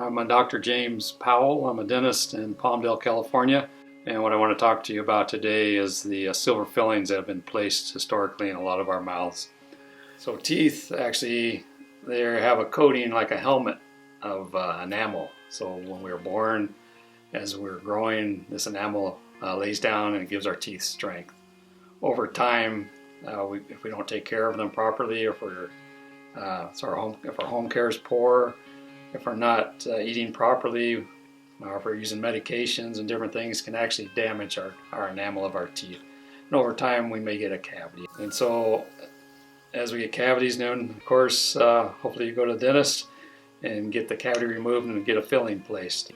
I'm Dr. James Powell. I'm a dentist in Palmdale, California. And what I want to talk to you about today is the silver fillings that have been placed historically in a lot of our mouths. So teeth, actually, they have a coating like a helmet of enamel. So when we were born, as we're growing, this enamel lays down and it gives our teeth strength. Over time, if we don't take care of them properly, if our home care is poor, if we're not eating properly, or if we're using medications and different things, can actually damage our enamel of our teeth. And over time, we may get a cavity. And so, as we get cavities, then of course, hopefully you go to the dentist and get the cavity removed and get a filling placed.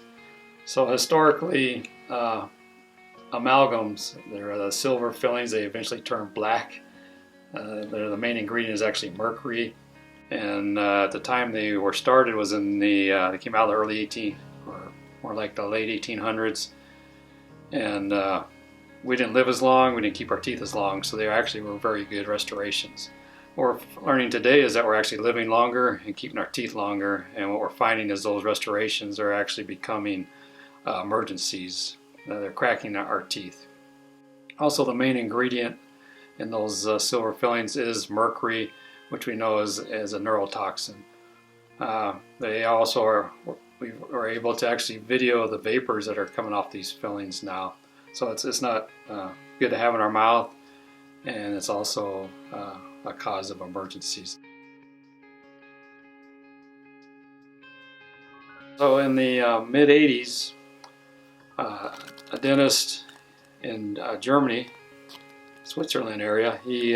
So historically, amalgams, they're the silver fillings. They eventually turn black. The main ingredient is actually mercury. And at the time they were started was in they came out in the early or more like the late 1800s. And we didn't live as long, we didn't keep our teeth as long, so they actually were very good restorations. What we're learning today is that we're actually living longer and keeping our teeth longer, and what we're finding is those restorations are actually becoming emergencies. They're cracking our teeth. Also, the main ingredient in those silver fillings is mercury, which we know is a neurotoxin. They also we are able to actually video the vapors that are coming off these fillings now. So it's not good to have in our mouth, and it's also a cause of emergencies. So in the mid 80s, a dentist in Germany, Switzerland area, he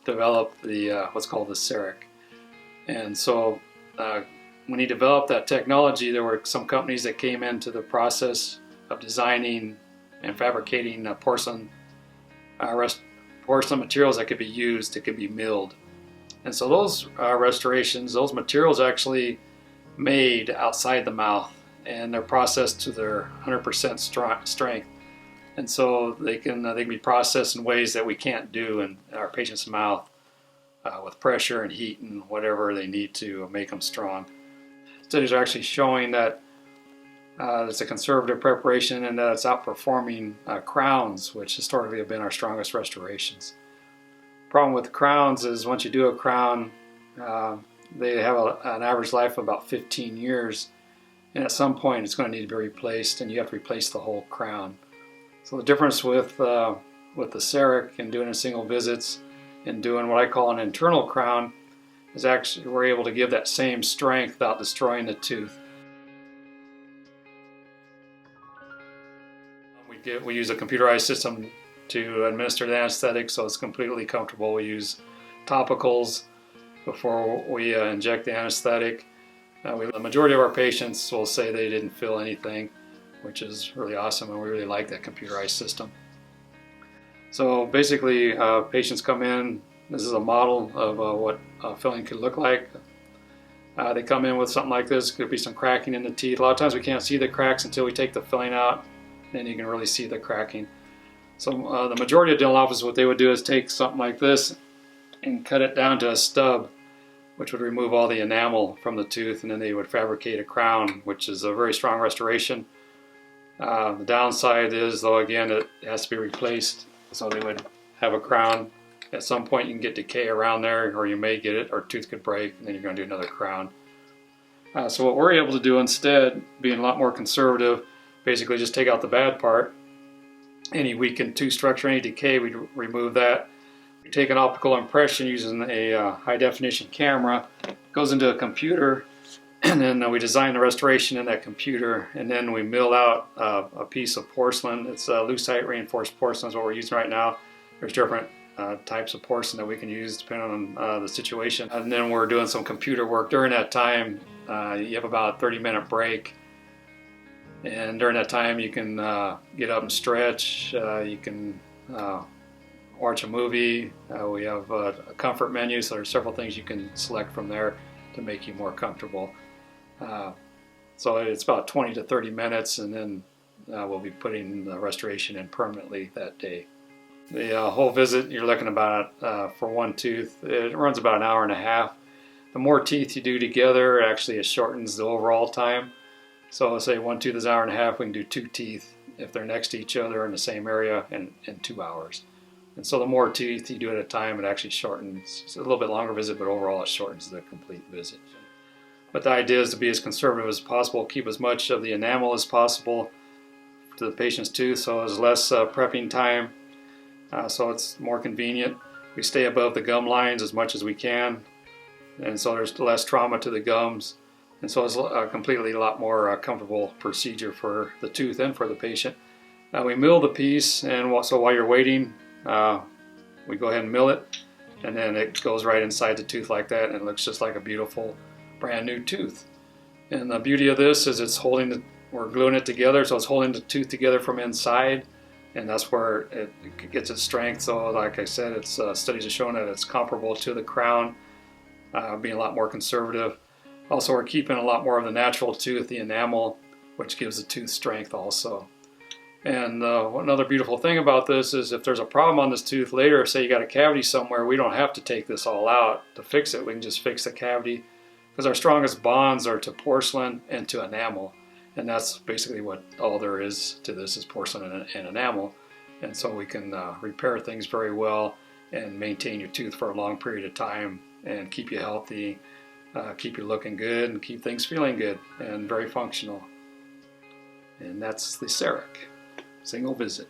developed the what's called the CEREC. And so when he developed that technology, there were some companies that came into the process of designing and fabricating porcelain materials that could be used, that could be milled. And so those restorations, those materials are actually made outside the mouth, and they're processed to their 100% strength. And so they can be processed in ways that we can't do in our patient's mouth with pressure and heat and whatever they need to make them strong. Studies are actually showing that it's a conservative preparation and that it's outperforming crowns, which historically have been our strongest restorations. The problem with crowns is once you do a crown, they have an average life of about 15 years, and at some point it's going to need to be replaced, and you have to replace the whole crown. So the difference with the CEREC and doing a single visits and doing what I call an internal crown is actually we're able to give that same strength without destroying the tooth. We use a computerized system to administer the anesthetic, so it's completely comfortable. We use topicals before we inject the anesthetic. The majority of our patients will say they didn't feel anything, which is really awesome, and we really like that computerized system. So basically, patients come in. This is a model of what filling could look like. They come in with something like this. Could be some cracking in the teeth. A lot of times we can't see the cracks until we take the filling out. Then you can really see the cracking. So the majority of dental offices, what they would do is take something like this and cut it down to a stub, which would remove all the enamel from the tooth, and then they would fabricate a crown, which is a very strong restoration. The downside is, though, again, it has to be replaced. So they would have a crown. At some point you can get decay around there, or you may get it, or tooth could break, and then you're going to do another crown. So what we're able to do instead, being a lot more conservative, basically just take out the bad part. Any weakened tooth structure, any decay, we remove that. We take an optical impression using a high definition camera. It goes into a computer, and then we design the restoration in that computer, and then we mill out a piece of porcelain. It's lucite reinforced porcelain is what we're using right now. There's different types of porcelain that we can use depending on the situation. And then we're doing some computer work. During that time, you have about a 30-minute break. And during that time, you can get up and stretch. You can watch a movie. We have a comfort menu, so there's several things you can select from there to make you more comfortable. So it's about 20 to 30 minutes, and then we'll be putting the restoration in permanently that day. The whole visit, you're looking about, for one tooth, it runs about an hour and a half. The more teeth you do together, actually it shortens the overall time. So let's say one tooth is an hour and a half, we can do 2 teeth if they're next to each other in the same area in 2 hours. And so the more teeth you do at a time, it actually shortens. It's a little bit longer visit, but overall it shortens the complete visit. But the idea is to be as conservative as possible, keep as much of the enamel as possible to the patient's tooth, so there's less prepping time, so it's more convenient. We stay above the gum lines as much as we can, and so there's less trauma to the gums, and so it's a lot more comfortable procedure for the tooth and for the patient. We mill the piece, and so while you're waiting, we go ahead and mill it, and then it goes right inside the tooth like that, and it looks just like a beautiful brand new tooth. And the beauty of this is we're gluing it together, so it's holding the tooth together from inside, and that's where it gets its strength. So like I said, studies have shown that it's comparable to the crown, being a lot more conservative. Also, we're keeping a lot more of the natural tooth, the enamel, which gives the tooth strength also. And another beautiful thing about this is if there's a problem on this tooth later, say you got a cavity somewhere, we don't have to take this all out to fix it. We can just fix the cavity, because our strongest bonds are to porcelain and to enamel. And that's basically what all there is to this, is porcelain and enamel. And so we can repair things very well and maintain your tooth for a long period of time and keep you healthy, keep you looking good, and keep things feeling good and very functional. And that's the CEREC single visit.